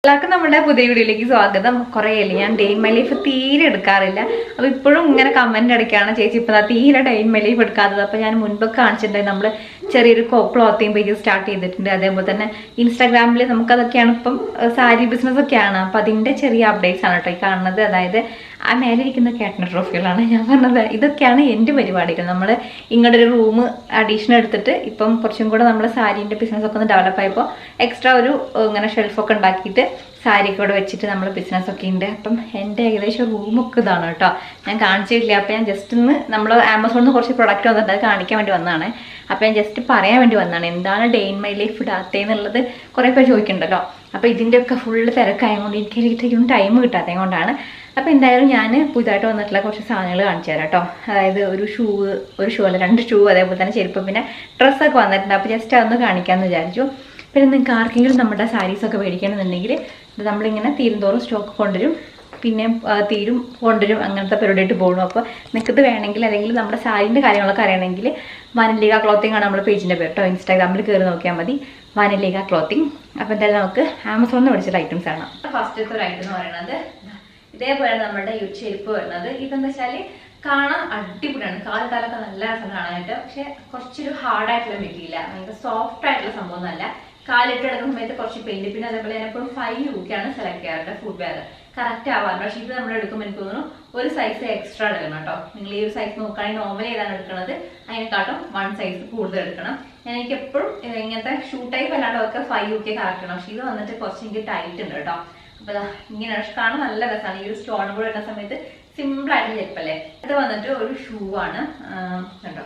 എല്ലാവർക്കും നമ്മുടെ പുതിയ വീഡിയോയിലേക്ക് സ്വാഗതം. കുറേയല്ലേ ഞാൻ ഡേ ഇൻ മൈ ലൈഫ് തീരെ എടുക്കാറില്ല. അപ്പോൾ ഇപ്പോഴും ഇങ്ങനെ കമന്റ് അടിക്കുകയാണ്, ചേച്ചി ഇപ്പം തീരെ ഡേ ഇൻ മൈ ലൈഫ് എടുക്കാത്തത്. അപ്പോൾ ഞാൻ മുൻപൊക്കെ കാണിച്ചിട്ടുണ്ടായി നമ്മൾ ചെറിയൊരു ക്ലോത്തിങ് പേജ് സ്റ്റാർട്ട് ചെയ്തിട്ടുണ്ട്. അതേപോലെ തന്നെ ഇൻസ്റ്റാഗ്രാമിൽ നമുക്കതൊക്കെയാണ് ഇപ്പം സാരി ബിസിനസ് ഒക്കെയാണ്. അപ്പം അതിൻ്റെ ചെറിയ അപ്ഡേറ്റ്സ് ആണ് കേട്ടോ ഈ കാണുന്നത്. അതായത് ആ മേലിരിക്കുന്ന കാറ്റന ട്രോഫികളാണ് ഞാൻ പറഞ്ഞത്. ഇതൊക്കെയാണ് എൻ്റെ പരിപാടികൾ. നമ്മൾ ഇങ്ങോട്ട് ഒരു റൂം അഡീഷണൽ എടുത്തിട്ട് ഇപ്പം കുറച്ചും കൂടെ നമ്മൾ സാരീൻ്റെ ബിസിനസ്സൊക്കെ ഒന്ന് ഡെവലപ്പ് ആയപ്പോൾ എക്സ്ട്രാ ഒരു ഇങ്ങനെ ഷെൽഫൊക്കെ ഉണ്ടാക്കിയിട്ട് സാരിയൊക്കെ ഇവിടെ വെച്ചിട്ട് നമ്മൾ ബിസിനസ്സൊക്കെ ഉണ്ട്. അപ്പം എൻ്റെ ഏകദേശം റൂമൊക്കെ ഇതാണ് കേട്ടോ. ഞാൻ കാണിച്ചിട്ടില്ല. അപ്പോൾ ഞാൻ ജസ്റ്റ് ഒന്ന് നമ്മൾ ആമസോണിൽ നിന്ന് കുറച്ച് പ്രൊഡക്റ്റ് വന്നിട്ട് അത് കാണിക്കാൻ വേണ്ടി വന്നതാണ്. അപ്പോൾ ഞാൻ ജസ്റ്റ് പറയാൻ വേണ്ടി വന്നതാണ് എന്താണ് ഡേ ഇൻ മൈ ലൈഫ് ഇടാത്തതെന്നുള്ളത് കുറേ പേര് ചോദിക്കുന്നുണ്ടല്ലോ. അപ്പോൾ ഇതിൻ്റെയൊക്കെ ഫുള്ള് തിരക്കായതുകൊണ്ട് എനിക്കൊരു ടൈം കിട്ടാത്തത് കൊണ്ടാണ്. അപ്പോൾ എന്തായാലും ഞാൻ പുതുതായിട്ട് വന്നിട്ടുള്ള കുറച്ച് സാധനങ്ങൾ കാണിച്ചു തരാം കേട്ടോ. അതായത് ഒരു ഷൂ അല്ല 2 ഷൂ, അതേപോലെ തന്നെ ചെരുപ്പ്, പിന്നെ ഡ്രസ്സൊക്കെ വന്നിട്ടുണ്ട്. അപ്പോൾ ജസ്റ്റ് അതൊന്ന് കാണിക്കാമെന്ന് വിചാരിച്ചു. പിന്നെ നിങ്ങൾക്ക് ആർക്കെങ്കിലും നമ്മുടെ സാരീസൊക്കെ മേടിക്കണമെന്നുണ്ടെങ്കിൽ ഇത് നമ്മളിങ്ങനെ തീരുന്തോറും സ്റ്റോക്ക് കൊണ്ടുവരും, പിന്നെ തീരും കൊണ്ടുവരും, അങ്ങനത്തെ പരിപാടിയായിട്ട് പോകണം. അപ്പോൾ നിങ്ങൾക്ക് ഇത് വേണമെങ്കിൽ അല്ലെങ്കിൽ നമ്മുടെ സാരീൻ്റെ കാര്യങ്ങളൊക്കെ അറിയണമെങ്കിൽ വനലിക ക്ലോത്തിങ് ആണ് നമ്മുടെ പേജിൻ്റെ പേര് കേട്ടോ. ഇൻസ്റ്റാഗ്രാമിൽ കയറി നോക്കിയാൽ മതി, വനലിക ക്ലോത്തിങ്. അപ്പോൾ എന്തായാലും നമുക്ക് ആമസോണിൽ നിന്ന് മേടിച്ചിട്ട് ഐറ്റംസ് ആണ്. ഫസ്റ്റത്തെ ഒരു ഐറ്റം എന്ന് പറയുന്നത് ഇതേപോലെയാണ് നമ്മുടെ ഈ ചെരുപ്പ് വരുന്നത്. ഇതെന്താ വെച്ചാൽ കാണാൻ അടിപൊളിയാണ്, കാലൊക്കെ നല്ല രസം കാണാനായിട്ട്. പക്ഷെ കുറച്ചൊരു ഹാർഡായിട്ടുള്ള മെറ്റീരിയൽ, ഭയങ്കര സോഫ്റ്റ് ആയിട്ടുള്ള സംഭവം ഒന്നല്ല. കാലിട്ട് എടുക്കുന്ന സമയത്ത് കുറച്ച് പെയിന്റ്, പിന്നെ അതേപോലെ ഞാൻ എപ്പോഴും 5 UK ആണ് സെലക്ട് ചെയ്യാറുണ്ട് ഫുഡ് വെയർ കറക്റ്റ് ആവാറുണ്ട്. പക്ഷേ ഇത് നമ്മൾ എടുക്കുമ്പോൾ എനിക്ക് തോന്നുന്നു ഒരു സൈസ് എക്സ്ട്രാ എടുക്കണം കേട്ടോ. നിങ്ങൾ ഈ ഒരു സൈസ് നോക്കുകയാണെങ്കിൽ നോർമൽ ഏതാണ് എടുക്കുന്നത് അതിനെക്കാട്ടും 1 സൈസ് കൂടുതൽ എടുക്കണം. ഞാൻ എനിക്ക് എപ്പോഴും ഇങ്ങനത്തെ ഷൂ ടൈപ്പ് അല്ലാണ്ടൊക്കെ 5 UK കറക്റ്റ് ആണ്. പക്ഷേ ഇത് വന്നിട്ട് കുറച്ച് എനിക്ക് ടൈറ്റ് ഉണ്ട് കേട്ടോ. അപ്പോൾ ഇങ്ങനെ കാണാൻ നല്ല രസമാണ്. ഈ ഒരു സ്റ്റോൺ കൂടെ ഇടുന്ന സമയത്ത് സിമ്പിൾ ആയിട്ട് ചെരുപ്പല്ലേ. ഇത് വന്നിട്ട് ഒരു ഷൂ ആണ് കേട്ടോ,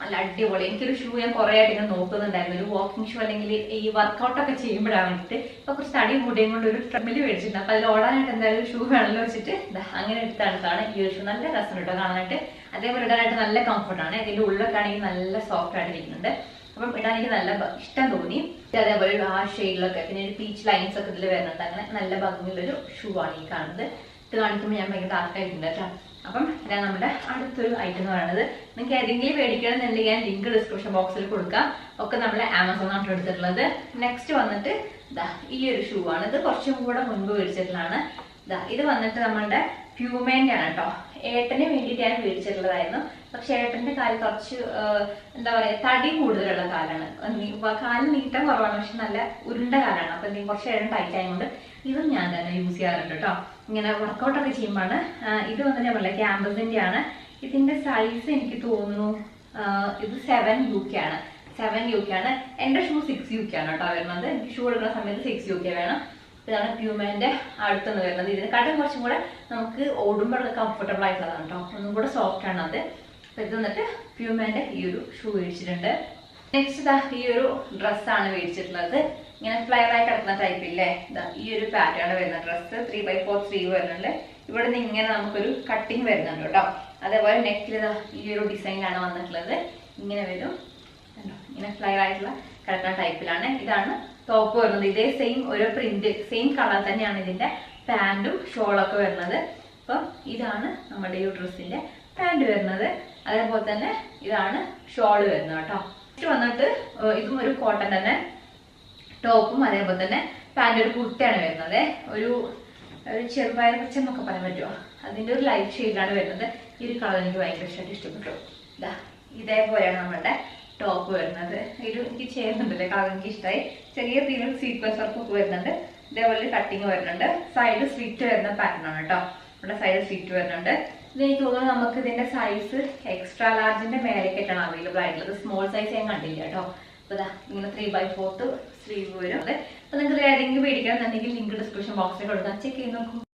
നല്ല അടിപൊളി. എനിക്കൊരു ഷൂ ഞാൻ കുറേ ആയിട്ട് ഇങ്ങനെ നോക്കുന്നുണ്ടായിരുന്നു, ഒരു വാക്കിംഗ് ഷൂ അല്ലെങ്കിൽ ഈ വർക്കൗട്ടൊക്കെ ചെയ്യുമ്പോഴാണ് വേണ്ടിയിട്ട്. ഇപ്പോൾ കുറച്ച് തടി കൂടിയും കൊണ്ട് ഒരു ട്രെമ്മിൽ മേടിച്ചിട്ടുണ്ട്. അപ്പോൾ അതിൽ ഓടാനായിട്ട് എന്തായാലും ഷൂ വേണമല്ലോ വെച്ചിട്ട് അങ്ങനെ എടുത്താണ് ഈ ഒരു ഷൂ. നല്ല രസം കേട്ടോ കാണാനായിട്ട്. അതേപോലെ ഇടാനായിട്ട് നല്ല കംഫർട്ടാണ്. ഇതിൻ്റെ ഉള്ളൊക്കെ ആണെങ്കിൽ നല്ല സോഫ്റ്റ് ആയിട്ട് ഇരിക്കുന്നുണ്ട്. അപ്പം ഇടാൻ എനിക്ക് നല്ല ഇഷ്ടം തോന്നി. അതേപോലെ ആ ഷെയ്ഡിലൊക്കെ പിന്നെ ഒരു പീച്ച് ലൈൻസ് ഒക്കെ ഇതിൽ വരുന്നുണ്ട്. അങ്ങനെ നല്ല ഭംഗിയുള്ളൊരു ഷൂ ആണ് ഈ കാണുന്നത്. ഇത് കാണിക്കുമ്പോൾ ഞാൻ ഭയങ്കര ഡാർക്കായിട്ടുണ്ട് കേട്ടോ. അപ്പം ഇതാണ് നമ്മുടെ അടുത്തൊരു ഐറ്റം എന്ന് പറയുന്നത്. നിങ്ങൾക്ക് ഏതെങ്കിലും മേടിക്കണമെന്നുണ്ടെങ്കിൽ ഞാൻ ലിങ്ക് ഡിസ്ക്രിപ്ഷൻ ബോക്സിൽ കൊടുക്കാം. ഒക്കെ നമ്മൾ ആമസോണിനാണ് എടുത്തിട്ടുള്ളത്. നെക്സ്റ്റ് വന്നിട്ട് ഈ ഒരു ഷൂ ആണ്. ഇത് കുറച്ചും കൂടെ മുൻപ് മേടിച്ചിട്ടുള്ളതാണ്. ഇത് വന്നിട്ട് നമ്മളുടെ പ്യൂമേൻ്റെ ആണ് കേട്ടോ. ഏട്ടന് വേണ്ടിയിട്ട് ഞാൻ മേടിച്ചിട്ടുള്ളതായിരുന്നു. പക്ഷെ ഏട്ടന്റെ കാല് കുറച്ച് എന്താ പറയാ തടി കൂടുതലുള്ള കാലാണ്, കാല് നീട്ടം കുറവാണ്, പക്ഷെ നല്ല ഉരുണ്ട കാലാണ്. അപ്പൊ എന്തെങ്കിലും കുറച്ച് ഏട്ടൻ ടൈറ്റ് ആയതുകൊണ്ട് ഇതും ഞാൻ തന്നെ യൂസ് ചെയ്യാറുണ്ട് കേട്ടോ. ഇങ്ങനെ വർക്കൗട്ടൊക്കെ ചെയ്യുമ്പോഴാണ്. ഇത് വന്നിട്ട് ഞാൻ പറഞ്ഞില്ല ക്യാമ്പസിന്റെ ആണ്. ഇതിന്റെ സൈസ് എനിക്ക് തോന്നുന്നു ഇത് 7 UK ആണ്. 7 UK ആണ്. എന്റെ ഷൂ 6 UK ആണ് കേട്ടോ വരുന്നത്. എനിക്ക് ഷൂ എടുക്കുന്ന സമയത്ത് 6 UK വേണം. ഇതാണ് പ്യൂമേന്റെ അടുത്തുനിന്ന് വരുന്നത്. ഇതിനെക്കാട്ടും കുറച്ചും കൂടെ നമുക്ക് ഓടുമ്പോഴൊക്കെ കംഫർട്ടബിൾ ആയിട്ടുള്ളതാണ് കേട്ടോ. ഒന്നും കൂടെ സോഫ്റ്റ് ആണ് അത്. അപ്പൊ ഇത് വന്നിട്ട് പ്യൂമേന്റെ ഈ ഒരു ഷൂ മേടിച്ചിട്ടുണ്ട്. നെക്സ്റ്റ് ഈ ഒരു ഡ്രസ്സാണ് മേടിച്ചിട്ടുള്ളത്. ഇങ്ങനെ ഫ്ലയർ ആയി കിടക്കുന്ന ടൈപ്പില്ലേ, ഈ ഒരു പാറ്റേൺ വരുന്ന ഡ്രസ്സ് 3x4 സ്ലീവ് വരുന്നുണ്ട്. ഇവിടെ നിന്ന് ഇങ്ങനെ നമുക്കൊരു കട്ടിങ് വരുന്നുണ്ട് കേട്ടോ. അതേപോലെ നെക്കിൽ ഈ ഒരു ഡിസൈനാണ് വന്നിട്ടുള്ളത്. ഇങ്ങനെ വരും, ഇങ്ങനെ ഫ്ലയർ ആയിട്ടുള്ള കിടക്കുന്ന ടൈപ്പിലാണ്. ഇതാണ് ടോപ്പ് വരുന്നത്. ഇതേ സെയിം ഒരു പ്രിന്റ് സെയിം കളർ തന്നെയാണ് ഇതിന്റെ പാന്റും ഷോളൊക്കെ വരുന്നത്. അപ്പം ഇതാണ് നമ്മുടെ ഈ ഡ്രസ്സിന്റെ പാന്റ് വരുന്നത്. അതേപോലെ തന്നെ ഇതാണ് ഷോള് വരുന്നത് കേട്ടോ. വന്നിട്ട് ഇതും ഒരു കോട്ടൺ തന്നെ ടോപ്പും അതേപോലെ തന്നെ പാന്റ് ഒരു കുർത്തയാണ് വരുന്നത്. ഒരു ചെറുപയർ പച്ച എന്നൊക്കെ പറയാൻ പറ്റുമോ, അതിന്റെ ഒരു ലൈറ്റ് ഷെയ്ഡാണ് വരുന്നത്. ഈ ഒരു കളർ എനിക്ക് ഭയങ്കര ഇഷ്ടപ്പെട്ടു. ഇതേപോലെയാണ് നമ്മുടെ ടോപ്പ് വരുന്നത്. എനിക്ക് ചേരുന്നുണ്ടല്ലേ, കളർ എനിക്ക് ഇഷ്ടമായി. ചെറിയ തീരും സീക്വൻസ് വർക്കൊക്കെ വരുന്നുണ്ട്. ഇതേപോലെ കട്ടിങ് വരുന്നുണ്ട്. സൈഡ് സ്ലിറ്റ് വരുന്ന പാറ്റേൺ ആണ് കേട്ടോ. ഇവിടെ സൈഡ് സ്ലിറ്റ് വരുന്നുണ്ട്. ഇത് എനിക്ക് തോന്നുന്നു നമുക്ക് ഇതിന്റെ സൈസ് എക്സ്ട്രാ ലാർജിന്റെ മേലേക്കായിട്ടാണ് അവൈലബിൾ ആയിട്ടുള്ളത്. സ്മോൾ സൈസ് ഞാൻ കണ്ടില്ല കേട്ടോ. അപ്പൊ ഇങ്ങനെ 3x4 സ്ലീവ് വരും. അപ്പൊ നിങ്ങൾക്ക് ഏതെങ്കിലും മേടിക്കണം എന്നുണ്ടെങ്കിൽ ലിങ്ക് ഡിസ്ക്രിപ്ഷൻ ബോക്സിൽ കൊടുക്കാം, ചെക്ക് ചെയ്ത് നോക്കും.